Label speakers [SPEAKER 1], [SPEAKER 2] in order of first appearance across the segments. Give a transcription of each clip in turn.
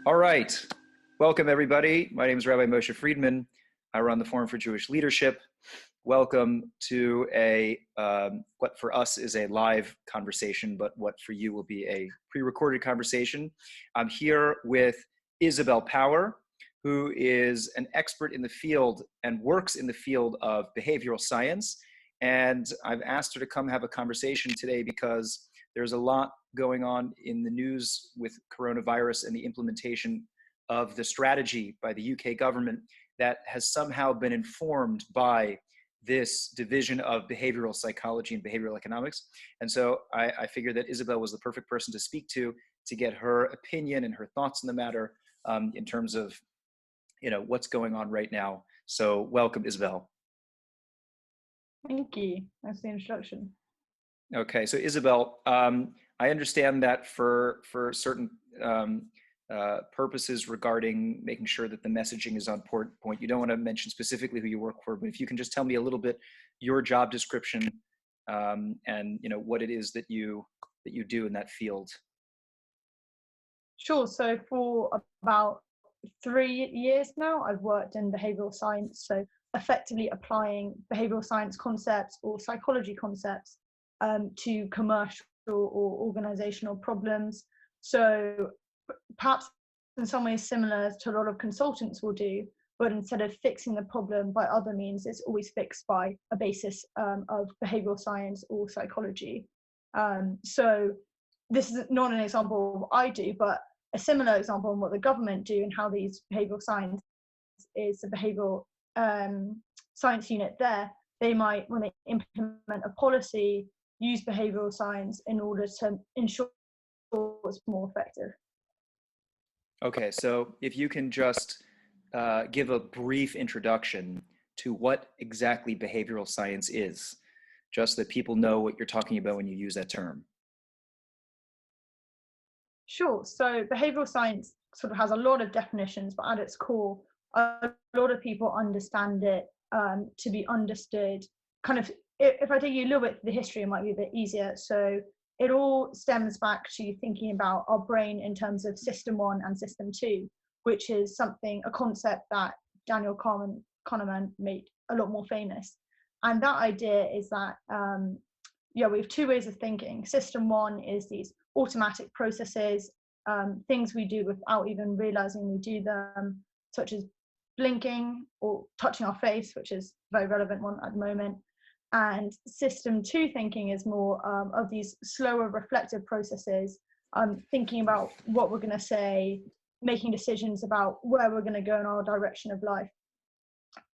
[SPEAKER 1] All right. Welcome, everybody. My name is Rabbi Moshe Friedman. I run the Forum for Jewish Leadership. Welcome to what for us is a live conversation, but what for you will be a pre-recorded conversation. I'm here with Isabel Power, who is an expert in the field and works in the field of behavioral science. And I've asked her to come have a conversation today because there's a lot going on in the news with coronavirus and the implementation of the strategy by the UK government that has somehow been informed by this division of behavioral psychology and behavioral economics. And so I figured that Isabel was the perfect person to speak to get her opinion and her thoughts on the matter in terms of, what's going on right now. So welcome, Isabel.
[SPEAKER 2] Thank you. That's the introduction.
[SPEAKER 1] Okay, so Isabel, I understand that for certain purposes regarding making sure that the messaging is on point, you don't want to mention specifically who you work for, but if you can just tell me a little bit your job description and what it is that you do in that field.
[SPEAKER 2] Sure. So for about 3 years now, I've worked in behavioral science, so effectively applying behavioral science concepts or psychology concepts to commercial or organizational problems. So perhaps in some ways similar to a lot of consultants will do, but instead of fixing the problem by other means, it's always fixed by a basis of behavioral science or psychology. So this is not an example of what I do, but a similar example of what the government do and how these behavioral science is the behavioral science unit there. They might, when they implement a policy, use behavioral science in order to ensure it's more effective.
[SPEAKER 1] Okay, so if you can just give a brief introduction to what exactly behavioral science is, just that people know what you're talking about when you use that term.
[SPEAKER 2] Sure. So behavioral science sort of has a lot of definitions, but at its core, a lot of people understand it to be understood kind of, if I take you a little bit to the history, it might be a bit easier. So it all stems back to thinking about our brain in terms of system 1 and system 2, which is a concept that Daniel Kahneman made a lot more famous. And that idea is that, we have 2 ways of thinking. System 1 is these automatic processes, things we do without even realizing we do them, such as blinking or touching our face, which is a very relevant one at the moment. And system 2 thinking is more of these slower reflective processes, thinking about what we're going to say, making decisions about where we're going to go in our direction of life.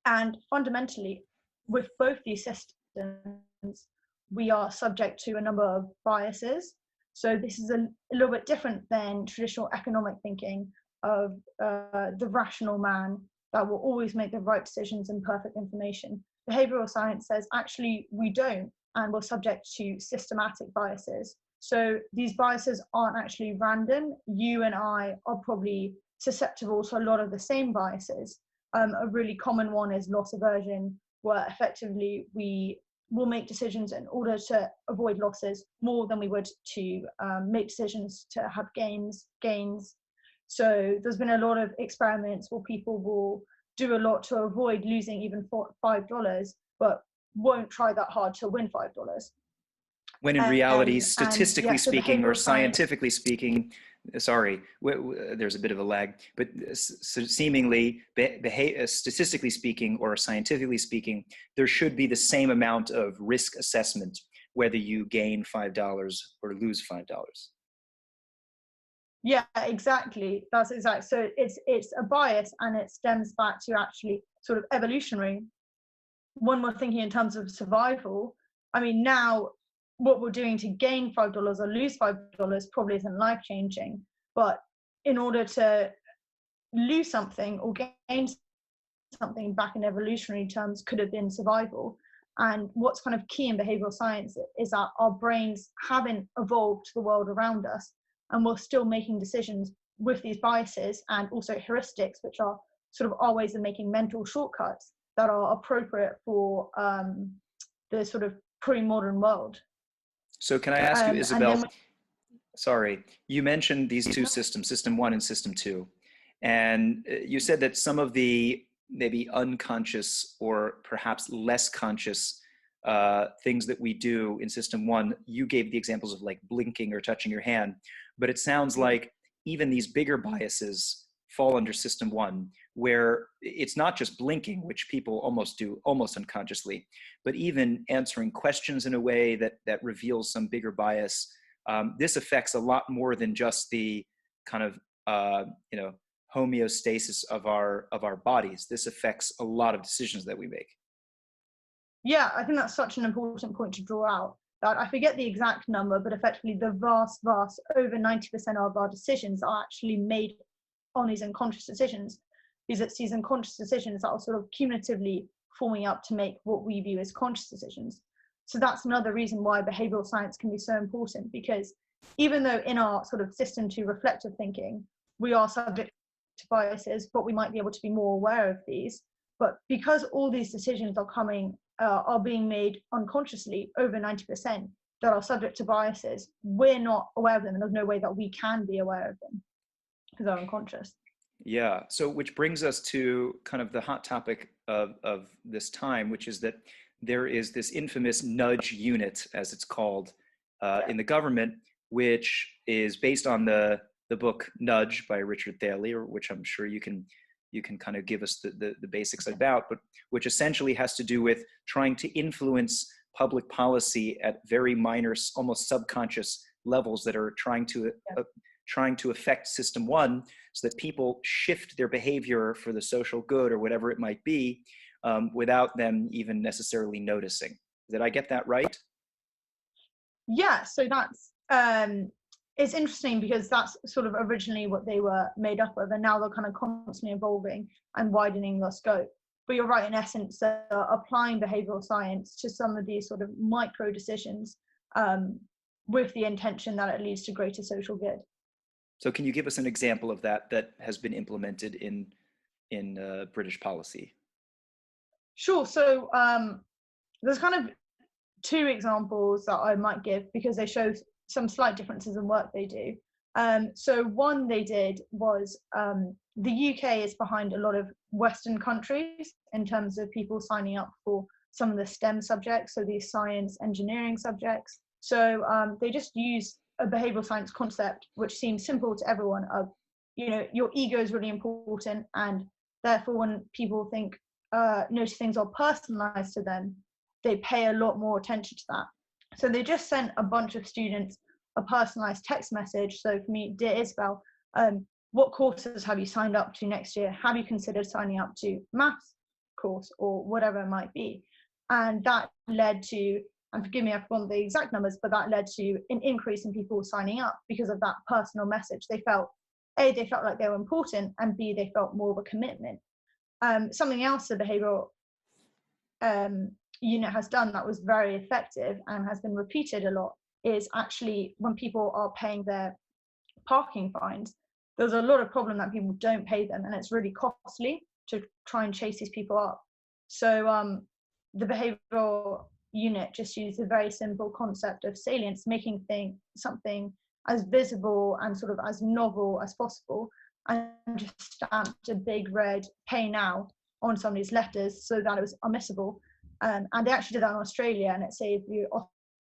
[SPEAKER 2] And fundamentally, with both these systems, we are subject to a number of biases. So this is a little bit different than traditional economic thinking of the rational man that will always make the right decisions and perfect information. Behavioral science says actually we don't, and we're subject to systematic biases. So these biases aren't actually random. You and I are probably susceptible to a lot of the same biases. A really common one is loss aversion, where effectively we will make decisions in order to avoid losses more than we would to make decisions to have gains. So there's been a lot of experiments where people will do a lot to avoid losing even $5, but won't try that hard to win $5.
[SPEAKER 1] When in reality, statistically speaking or scientifically speaking, sorry, there's a bit of a lag, but seemingly, statistically speaking or scientifically speaking, there should be the same amount of risk assessment, whether you gain $5 or lose $5.
[SPEAKER 2] Yeah, exactly. That's exact. So it's a bias, and it stems back to actually sort of evolutionary. When we're thinking in terms of survival, I mean, now what we're doing to gain $5 or lose $5 probably isn't life changing, but in order to lose something or gain something back in evolutionary terms could have been survival. And what's kind of key in behavioral science is that our brains haven't evolved to the world around us, and we're still making decisions with these biases and also heuristics, which are sort of our ways of making mental shortcuts that are appropriate for the sort of pre-modern world.
[SPEAKER 1] So can I ask you, Isabel, sorry, you mentioned these 2 systems, system 1 and system 2. And you said that some of the maybe unconscious or perhaps less conscious things that we do in system one, you gave the examples of like blinking or touching your hand, but it sounds like even these bigger biases fall under system one, where it's not just blinking, which people almost do almost unconsciously, but even answering questions in a way that reveals some bigger bias. This affects a lot more than just the kind of homeostasis of our bodies. This affects a lot of decisions that we make.
[SPEAKER 2] Yeah, I think that's such an important point to draw out. That I forget the exact number, but effectively the vast, over 90% of our decisions are actually made on these unconscious decisions. These unconscious decisions that are sort of cumulatively forming up to make what we view as conscious decisions. So that's another reason why behavioral science can be so important, because even though in our sort of system to reflective thinking, we are subject to biases, but we might be able to be more aware of these. But because all these decisions are being made unconsciously, over 90% that are subject to biases, we're not aware of them, and there's no way that we can be aware of them because they're unconscious.
[SPEAKER 1] Yeah. So, which brings us to kind of the hot topic of this time, which is that there is this infamous nudge unit, as it's called, in the government, which is based on the book Nudge by Richard Thaler, which I'm sure you can kind of give us the basics about, but which essentially has to do with trying to influence public policy at very minor, almost subconscious levels that are trying to affect system one, so that people shift their behavior for the social good or whatever it might be, without them even necessarily noticing. Did I get that right?
[SPEAKER 2] Yeah, so that's it's interesting because that's sort of originally what they were made up of, and now they're kind of constantly evolving and widening their scope. But you're right, in essence, applying behavioral science to some of these sort of micro decisions, with the intention that it leads to greater social good.
[SPEAKER 1] So can you give us an example of that has been implemented in British policy?
[SPEAKER 2] Sure. So there's kind of two examples that I might give because they show some slight differences in work they do. So one they did was the UK is behind a lot of Western countries in terms of people signing up for some of the STEM subjects, so these science, engineering subjects. So they just use a behavioral science concept, which seems simple to everyone, of, your ego is really important, and therefore when people think notice things are personalized to them, they pay a lot more attention to that. So they just sent a bunch of students a personalized text message. So for me, dear Isabel, what courses have you signed up to next year? Have you considered signing up to maths course or whatever it might be? And that led to, and forgive me, I've forgotten the exact numbers, but that led to an increase in people signing up because of that personal message. They felt, A, they felt like they were important, and B, they felt more of a commitment. Something else the behavioral unit has done that was very effective and has been repeated a lot is actually when people are paying their parking fines, there's a lot of problem that people don't pay them, and it's really costly to try and chase these people up. So the behavioral unit just used a very simple concept of salience, making something as visible and sort of as novel as possible, and just stamped a big red pay now on some of these letters so that it was unmissable. And they actually did that in Australia, and it saved the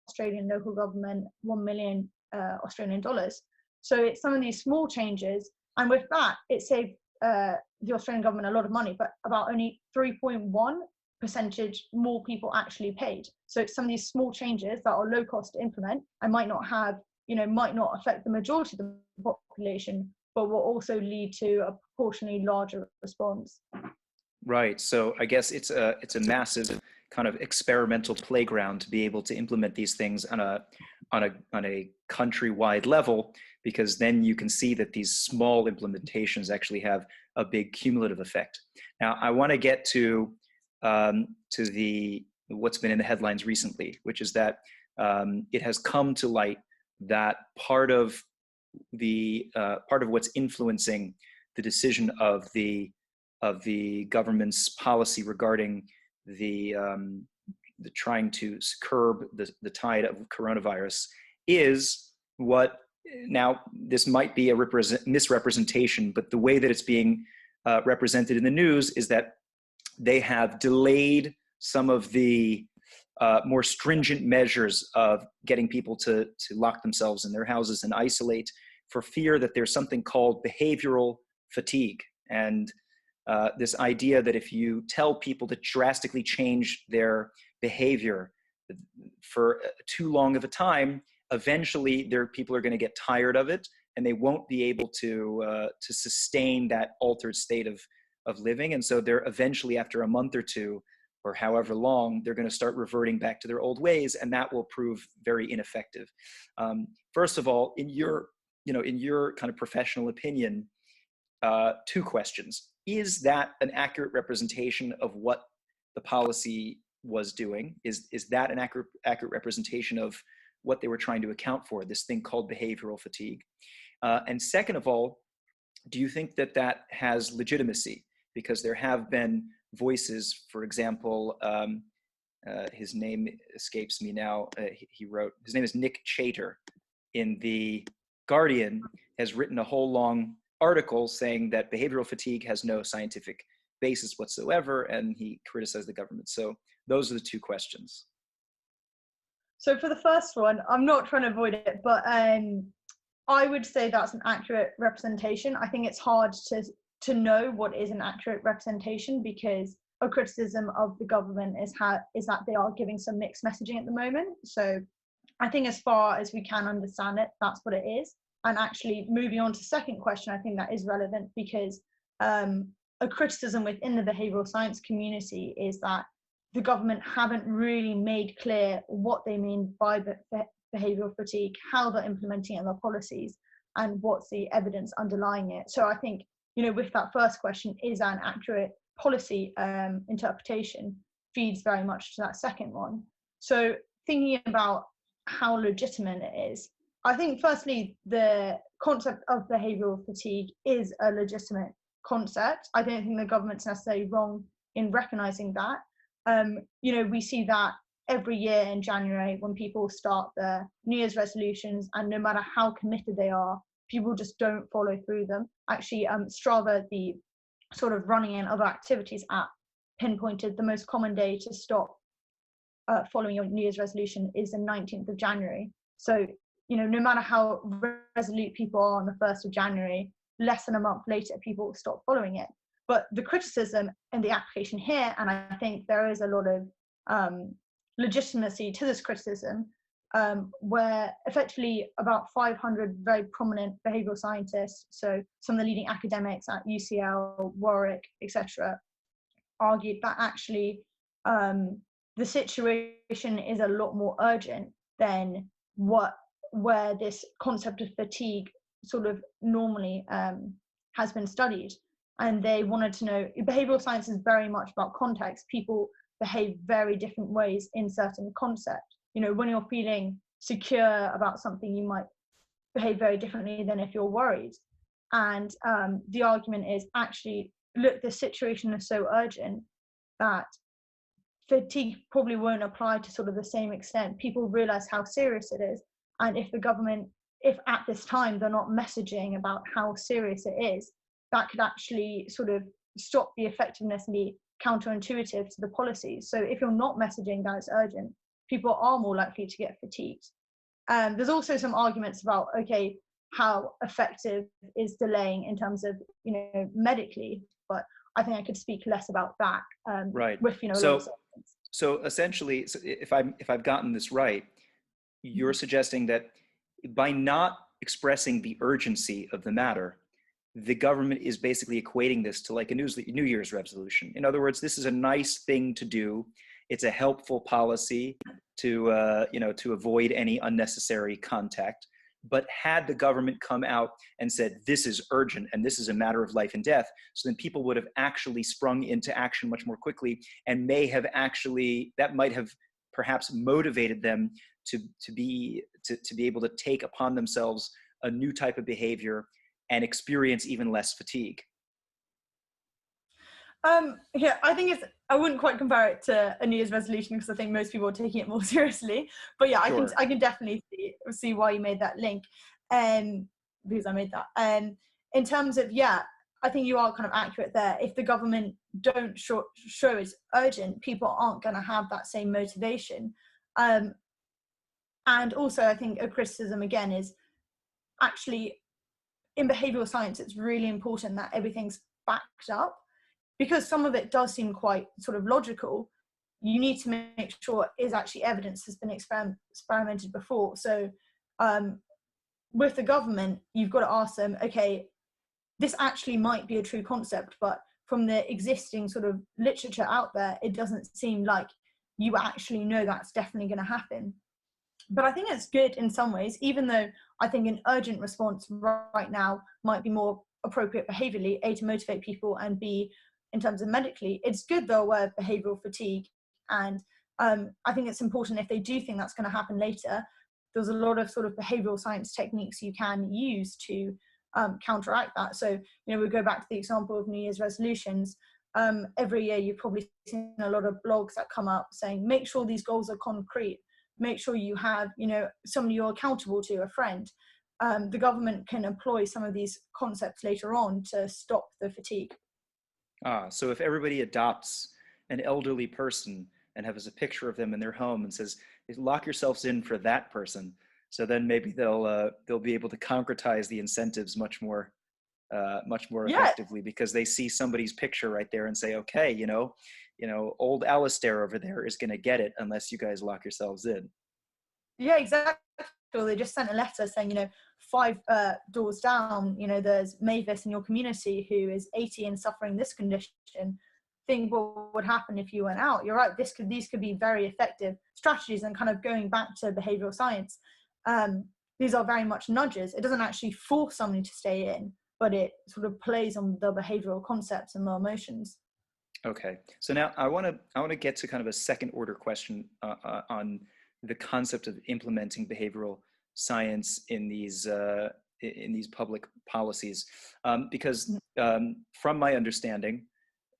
[SPEAKER 2] Australian local government $1 million Australian dollars. So it's some of these small changes, and with that, it saved the Australian government a lot of money, but about only 3.1% more people actually paid. So it's some of these small changes that are low cost to implement and might not affect the majority of the population, but will also lead to a proportionally larger response.
[SPEAKER 1] Right. So I guess it's a massive kind of experimental playground to be able to implement these things on a countrywide level, because then you can see that these small implementations actually have a big cumulative effect. Now, I want to get to the what's been in the headlines recently, which is that it has come to light that part of what's influencing the decision of the government's policy regarding the trying to curb the tide of coronavirus is what Now, this might be a misrepresentation, but the way that it's being represented in the news is that they have delayed some of the more stringent measures of getting people to lock themselves in their houses and isolate for fear that there's something called behavioral fatigue. And this idea that if you tell people to drastically change their behavior for too long of a time, eventually people are going to get tired of it, and they won't be able to sustain that altered state of living. And so they're eventually, after a month or two, or however long, they're going to start reverting back to their old ways, and that will prove very ineffective. First of all, in your kind of professional opinion, two questions. Is that an accurate representation of what the policy was doing? Is that an accurate representation of what they were trying to account for, this thing called behavioral fatigue? And second of all, do you think that that has legitimacy? Because there have been voices, for example, his name escapes me now. His name is Nick Chater in The Guardian, has written a whole long article saying that behavioral fatigue has no scientific basis whatsoever, and he criticized the government. So those are the two questions.
[SPEAKER 2] So for the first one, I'm not trying to avoid it, but I would say that's an accurate representation. I think it's hard to know what is an accurate representation, because a criticism of the government is that they are giving some mixed messaging at the moment. So I think as far as we can understand it, that's what it is. And actually moving on to second question, I think that is relevant, because a criticism within the behavioral science community is that the government haven't really made clear what they mean by behavioral fatigue, how they're implementing it in their policies, and what's the evidence underlying it. So I think, with that first question, is an accurate policy interpretation, feeds very much to that second one. So thinking about how legitimate it is, I think firstly, the concept of behavioral fatigue is a legitimate concept. I don't think the government's necessarily wrong in recognizing that. We see that every year in January when people start their New Year's resolutions, and no matter how committed they are, people just don't follow through them. Actually, Strava, the sort of running and other activities app, pinpointed the most common day to stop following your New Year's resolution is the 19th of January. So, no matter how resolute people are on the 1st of January, less than a month later, people stop following it. But the criticism and the application here, and I think there is a lot of legitimacy to this criticism, where effectively about 500 very prominent behavioral scientists, so some of the leading academics at UCL, Warwick, etc., argued that actually the situation is a lot more urgent than where this concept of fatigue sort of normally has been studied. And they wanted to know, behavioral science is very much about context. People behave very different ways in certain concepts. When you're feeling secure about something, you might behave very differently than if you're worried. And the argument is actually, look, the situation is so urgent that fatigue probably won't apply to sort of the same extent. People realize how serious it is. And if the government, if at this time they're not messaging about how serious it is, that could actually sort of stop the effectiveness and be counterintuitive to the policies. So if you're not messaging that it's urgent, people are more likely to get fatigued. There's also some arguments about, okay, how effective is delaying in terms of, medically, but I think I could speak less about that.
[SPEAKER 1] Right.
[SPEAKER 2] With,
[SPEAKER 1] So essentially, if I've gotten this right, you're suggesting that by not expressing the urgency of the matter, the government is basically equating this to like a New Year's resolution. In other words, this is a nice thing to do. It's a helpful policy to avoid any unnecessary contact. But had the government come out and said, this is urgent and this is a matter of life and death, so then people would have actually sprung into action much more quickly, and that might have perhaps motivated them to be able to take upon themselves a new type of behavior and experience even less fatigue.
[SPEAKER 2] Yeah, I think I wouldn't quite compare it to a New Year's resolution, because I think most people are taking it more seriously. But yeah, sure. I can definitely see why you made that link. because I made that. In terms of, yeah, I think you are kind of accurate there. If the government don't show it's urgent, people aren't going to have that same motivation. And also, I think a criticism again is actually in behavioral science, it's really important that everything's backed up, because some of it does seem quite sort of logical. You need to make sure is actually evidence has been experimented before. So with the government, you've got to ask them, okay, this actually might be a true concept, but from the existing sort of literature out there, it doesn't seem like you actually know that's definitely going to happen. But I think it's good in some ways, even though I think an urgent response right now might be more appropriate behaviorally, A, to motivate people, and B, in terms of medically. It's good they're aware of behavioral fatigue. And I think it's important if they do think that's going to happen later, there's a lot of sort of behavioral science techniques you can use to counteract that. So, we go back to the example of New Year's resolutions. Every year you've probably seen a lot of blogs that come up saying, make sure these goals are concrete. Make sure you have, somebody you're accountable to, a friend. The government can employ some of these concepts later on to stop the fatigue.
[SPEAKER 1] So if everybody adopts an elderly person and has a picture of them in their home and says, lock yourselves in for that person, so then maybe they'll be able to concretize the incentives much more effectively, because they see somebody's picture right there and say, okay, old Alistair over there is going to get it unless you guys lock yourselves in.
[SPEAKER 2] Yeah, exactly. They just sent a letter saying, 5 doors down, there's Mavis in your community who is 80 and suffering this condition. Think what would happen if you went out. You're right. These could be very effective strategies. And kind of going back to behavioral science, these are very much nudges. It doesn't actually force somebody to stay in, but it sort of plays on the behavioral concepts and the emotions.
[SPEAKER 1] Okay, so now I want to get to kind of a second order question on the concept of implementing behavioral science in these public policies, because from my understanding,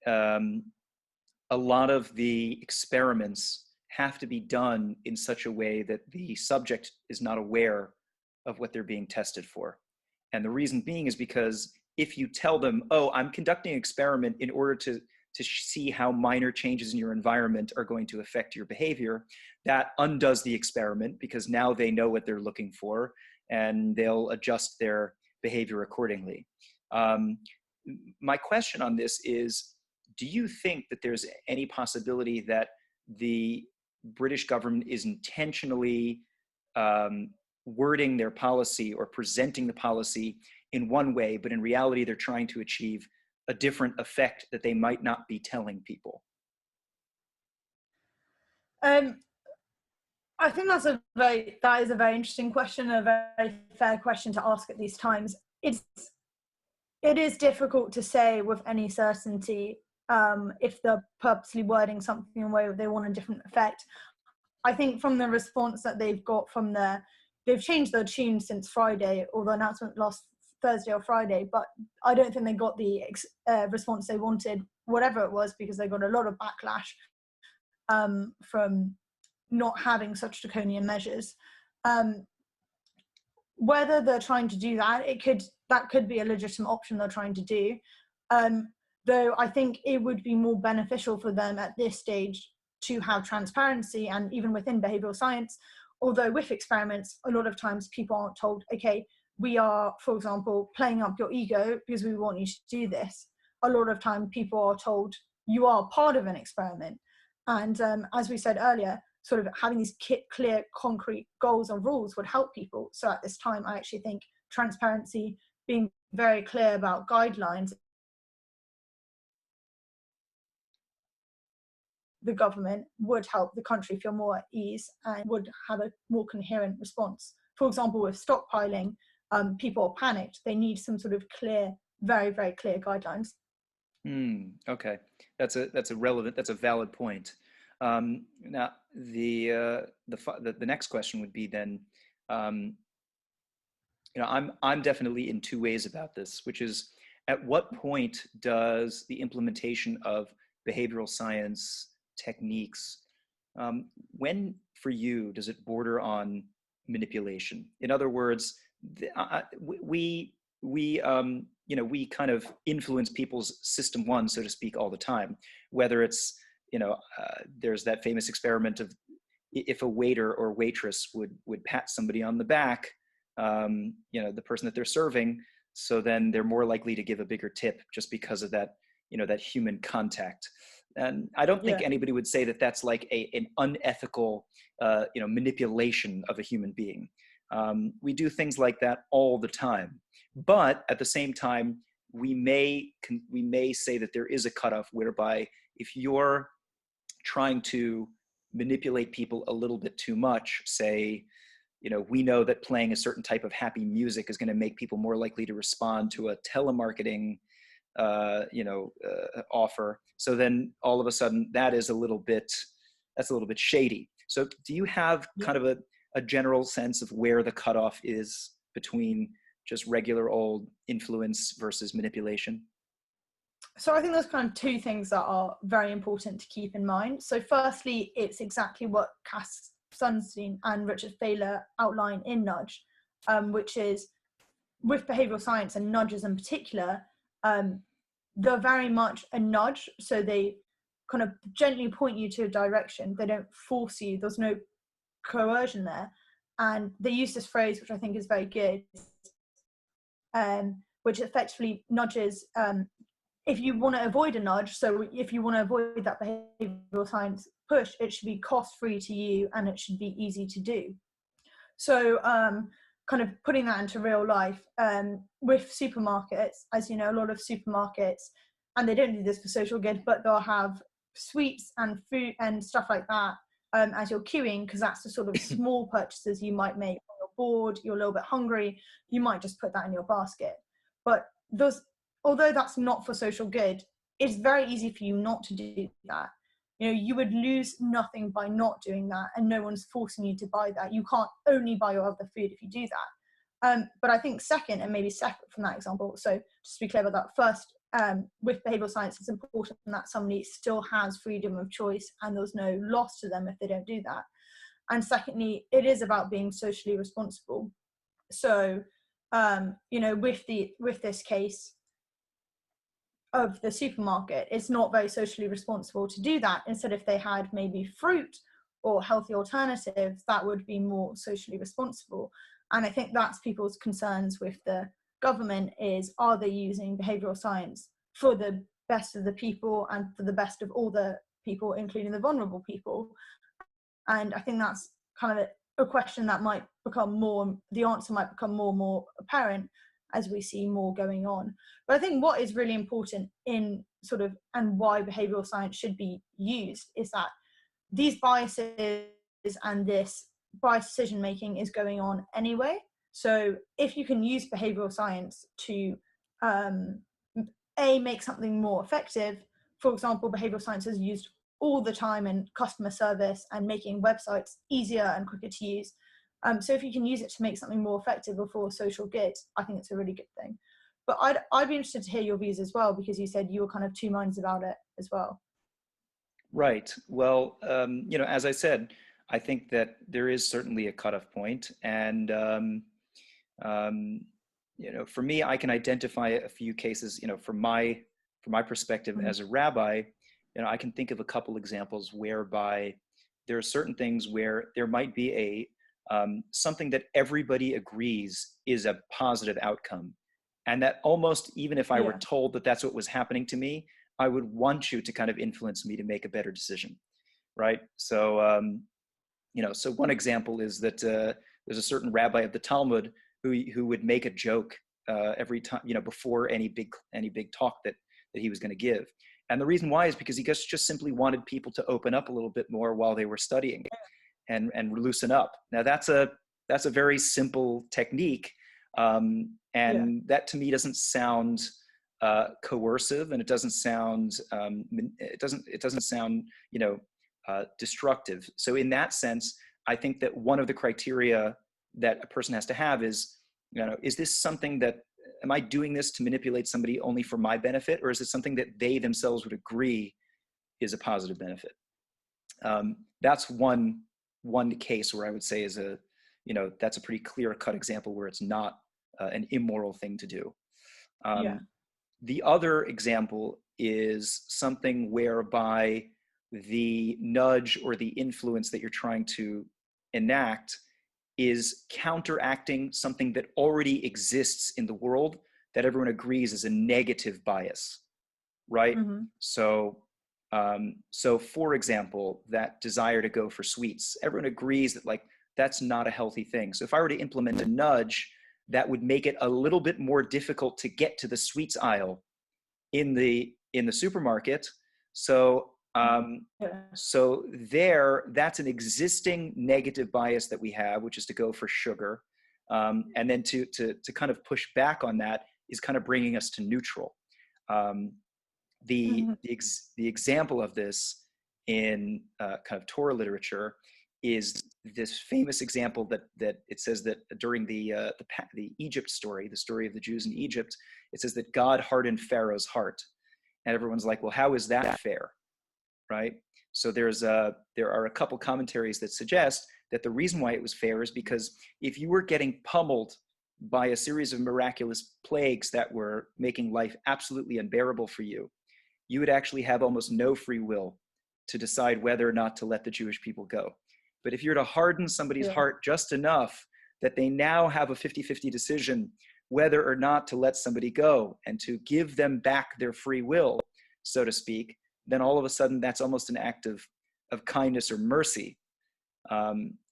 [SPEAKER 1] a lot of the experiments have to be done in such a way that the subject is not aware of what they're being tested for. And the reason being is because if you tell them, oh, I'm conducting an experiment in order to see how minor changes in your environment are going to affect your behavior, that undoes the experiment, because now they know what they're looking for and they'll adjust their behavior accordingly. My question on this is, do you think that there's any possibility that the British government is intentionally wording their policy or presenting the policy in one way, but in reality they're trying to achieve a different effect that they might not be telling people?
[SPEAKER 2] I think that is a very interesting question, a very fair question to ask at these times. It is difficult to say with any certainty if they're purposely wording something in a way that they want a different effect. I think from the response that they've got they've changed their tune since Friday, or the announcement last Thursday or Friday, but I don't think they got the response they wanted, whatever it was, because they got a lot of backlash from not having such draconian measures. Whether they're trying to do that, that could be a legitimate option they're trying to do. Though I think it would be more beneficial for them at this stage to have transparency, and even within behavioral science, although with experiments, a lot of times people aren't told, okay, we are, for example, playing up your ego because we want you to do this. A lot of time people are told you are part of an experiment. And as we said earlier, sort of having these clear, concrete goals and rules would help people. So at this time, I actually think transparency, being very clear about guidelines, the government would help the country feel more at ease and would have a more coherent response. For example, with stockpiling, people are panicked. They need some sort of clear, very, very clear guidelines.
[SPEAKER 1] Okay, that's a valid point. Now, the next question would be then, I'm definitely in two ways about this, which is, at what point does the implementation of behavioral science techniques, when for you does it border on manipulation? In other words, we kind of influence people's system one, so to speak, all the time. Whether it's, there's that famous experiment of if a waiter or waitress would pat somebody on the back, the person that they're serving, so then they're more likely to give a bigger tip just because of that, that human contact. And I don't think
[SPEAKER 2] Yeah.
[SPEAKER 1] anybody would say that that's like an unethical, manipulation of a human being. We do things like that all the time, but at the same time, we may say that there is a cutoff whereby if you're trying to manipulate people a little bit too much, say, we know that playing a certain type of happy music is going to make people more likely to respond to a telemarketing offer. So then all of a sudden that's a little bit shady. So do you have kind of a general sense of where the cutoff is between just regular old influence versus manipulation?
[SPEAKER 2] So I think there's kind of two things that are very important to keep in mind. So firstly, it's exactly what Cass Sunstein and Richard Thaler outline in Nudge, which is with behavioral science and nudges in particular, they're very much a nudge. So they kind of gently point you to a direction. They don't force you. There's no coercion there. And they use this phrase, which I think is very good, which effectively nudges, if you want to avoid a nudge, so if you want to avoid that behavioral science push, it should be cost-free to you and it should be easy to do. So kind of putting that into real life, with supermarkets, as you know, a lot of supermarkets, and they don't do this for social good, but they'll have sweets and fruit and stuff like that as you're queuing, because that's the sort of small purchases you might make when you're bored, you're a little bit hungry, you might just put that in your basket. But although that's not for social good, it's very easy for you not to do that. You would lose nothing by not doing that, and no one's forcing you to buy that. You can't only buy your other food if you do that. But I think second, and maybe separate from that example, so just to be clear about that, first, with behavioral science, it's important that somebody still has freedom of choice and there's no loss to them if they don't do that. And secondly, it is about being socially responsible. So, with this case of the supermarket, it's not very socially responsible to do that. Instead, if they had maybe fruit or healthy alternatives, that would be more socially responsible. And I think that's people's concerns with the government is, are they using behavioral science for the best of the people and for the best of all the people, including the vulnerable people? And I think that's kind of a question that might become the answer might become more and more apparent as we see more going on. But I think what is really important in and why behavioral science should be used is that these biases and this biased decision making is going on anyway. So if you can use behavioral science to make something more effective, for example, behavioral science is used all the time in customer service and making websites easier and quicker to use. So if you can use it to make something more effective or for social good, I think it's a really good thing. But I'd be interested to hear your views as well, because you said you were kind of two minds about it as well.
[SPEAKER 1] Right. Well, as I said, I think that there is certainly a cutoff point. And, for me, I can identify a few cases, from my perspective as a rabbi, I can think of a couple examples whereby there are certain things where there might be something that everybody agrees is a positive outcome. And that almost, even if I were told that that's what was happening to me, I would want you to kind of influence me to make a better decision, right? So, so one example is that there's a certain rabbi of the Talmud who would make a joke every time, before any big talk that he was going to give. And the reason why is because he just simply wanted people to open up a little bit more while they were studying and loosen up. Now that's a very simple technique. That to me doesn't sound coercive, and it doesn't sound destructive. So in that sense, I think that one of the criteria that a person has to have is, is this something that, am I doing this to manipulate somebody only for my benefit, or is it something that they themselves would agree is a positive benefit? That's one case where I would say is that's a pretty clear-cut example where it's not an immoral thing to do.
[SPEAKER 2] Yeah.
[SPEAKER 1] The other example is something whereby the nudge or the influence that you're trying to enact is counteracting something that already exists in the world that everyone agrees is a negative bias, right?
[SPEAKER 2] Mm-hmm.
[SPEAKER 1] So for example, that desire to go for sweets, everyone agrees that like that's not a healthy thing. So if I were to implement a nudge that would make it a little bit more difficult to get to the sweets aisle in the supermarket, so
[SPEAKER 2] Yeah.
[SPEAKER 1] that's an existing negative bias that we have, which is to go for sugar, and then to kind of push back on that is kind of bringing us to neutral. The
[SPEAKER 2] Mm-hmm.
[SPEAKER 1] example of this in kind of Torah literature is this famous example that it says that during the Egypt story, the story of the Jews in Egypt, it says that God hardened Pharaoh's heart, and everyone's like, well, how is that fair, right? So there are a couple commentaries that suggest that the reason why it was fair is because if you were getting pummeled by a series of miraculous plagues that were making life absolutely unbearable for you, you would actually have almost no free will to decide whether or not to let the Jewish people go. But if you're to harden somebody's
[SPEAKER 2] Yeah.
[SPEAKER 1] heart just enough that they now have a 50-50 decision whether or not to let somebody go and to give them back their free will, so to speak, then all of a sudden that's almost an act of kindness or mercy.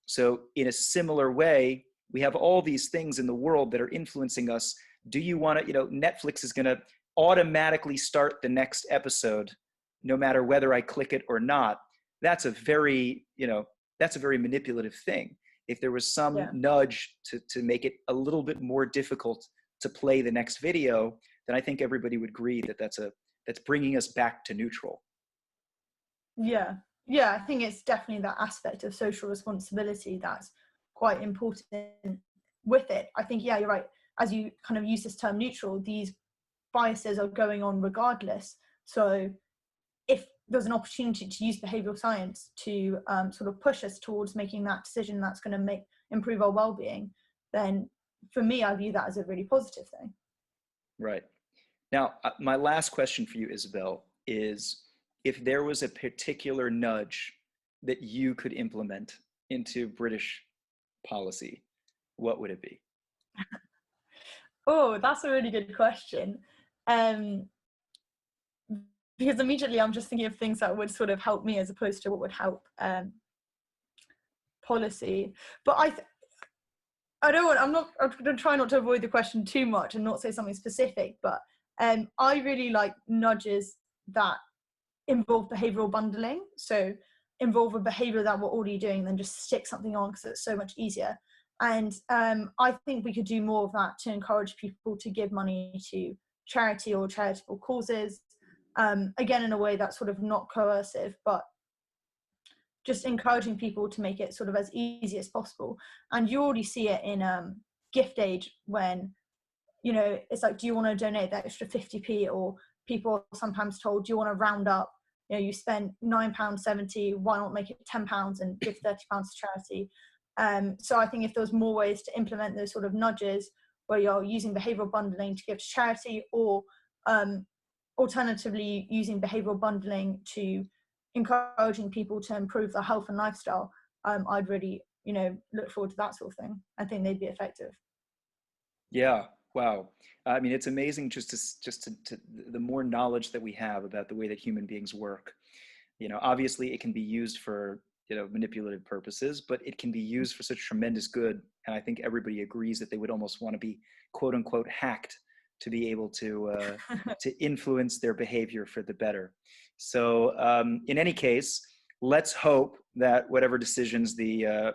[SPEAKER 1] So in a similar way, we have all these things in the world that are influencing us. Do you want to, Netflix is going to automatically start the next episode, no matter whether I click it or not. That's a very manipulative thing. If there was some nudge to make it a little bit more difficult to play the next video, then I think everybody would agree that that's bringing us back to neutral.
[SPEAKER 2] Yeah, I think it's definitely that aspect of social responsibility that's quite important with it. I think, yeah, you're right. As you kind of use this term neutral, these biases are going on regardless. So if there's an opportunity to use behavioral science to sort of push us towards making that decision that's going to improve our well-being, then for me, I view that as a really positive thing.
[SPEAKER 1] Right. Now, my last question for you, Isabel, is if there was a particular nudge that you could implement into British policy, what would it be?
[SPEAKER 2] Oh, that's a really good question. Because immediately I'm just thinking of things that would sort of help me as opposed to what would help policy. But I'm going to try not to avoid the question too much and not say something specific, but I really like nudges that involve behavioral bundling. So involve a behavior that we're already doing, then just stick something on because it's so much easier. And I think we could do more of that to encourage people to give money to charity or charitable causes. Again, in a way that's sort of not coercive, but just encouraging people to make it sort of as easy as possible. And you already see it in gift aid when, it's like, do you want to donate that extra 50p? Or people are sometimes told, do you want to round up? You spent £9.70, why not make it £10 and give £30 to charity? So I think if there's more ways to implement those sort of nudges where you're using behavioral bundling to give to charity, or alternatively using behavioral bundling to encouraging people to improve their health and lifestyle, I'd really look forward to that sort of thing. I think they'd be effective.
[SPEAKER 1] Yeah. Wow. I mean, it's amazing just to the more knowledge that we have about the way that human beings work. Obviously it can be used for manipulative purposes, but it can be used for such tremendous good. And I think everybody agrees that they would almost want to be quote unquote hacked to be able to influence their behavior for the better. So in any case, let's hope that whatever decisions the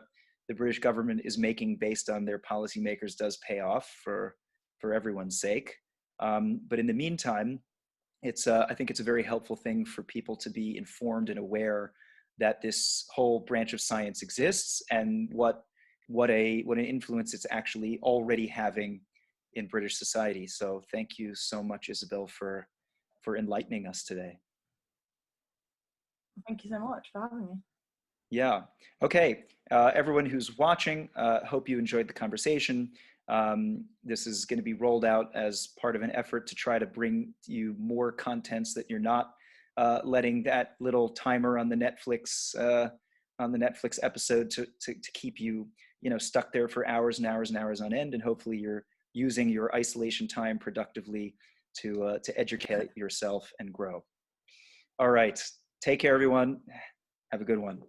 [SPEAKER 1] British government is making based on their policymakers does pay off for everyone's sake. But in the meantime, I think it's a very helpful thing for people to be informed and aware that this whole branch of science exists and what an influence it's actually already having in British society. So thank you so much, Isabel, for enlightening us today.
[SPEAKER 2] Thank you so much for having me.
[SPEAKER 1] Yeah. Okay. Everyone who's watching, hope you enjoyed the conversation. This is going to be rolled out as part of an effort to try to bring you more contents that you're not letting that little timer on the Netflix episode to keep you, stuck there for hours and hours and hours on end. And hopefully you're using your isolation time productively to educate yourself and grow. All right. Take care, everyone. Have a good one.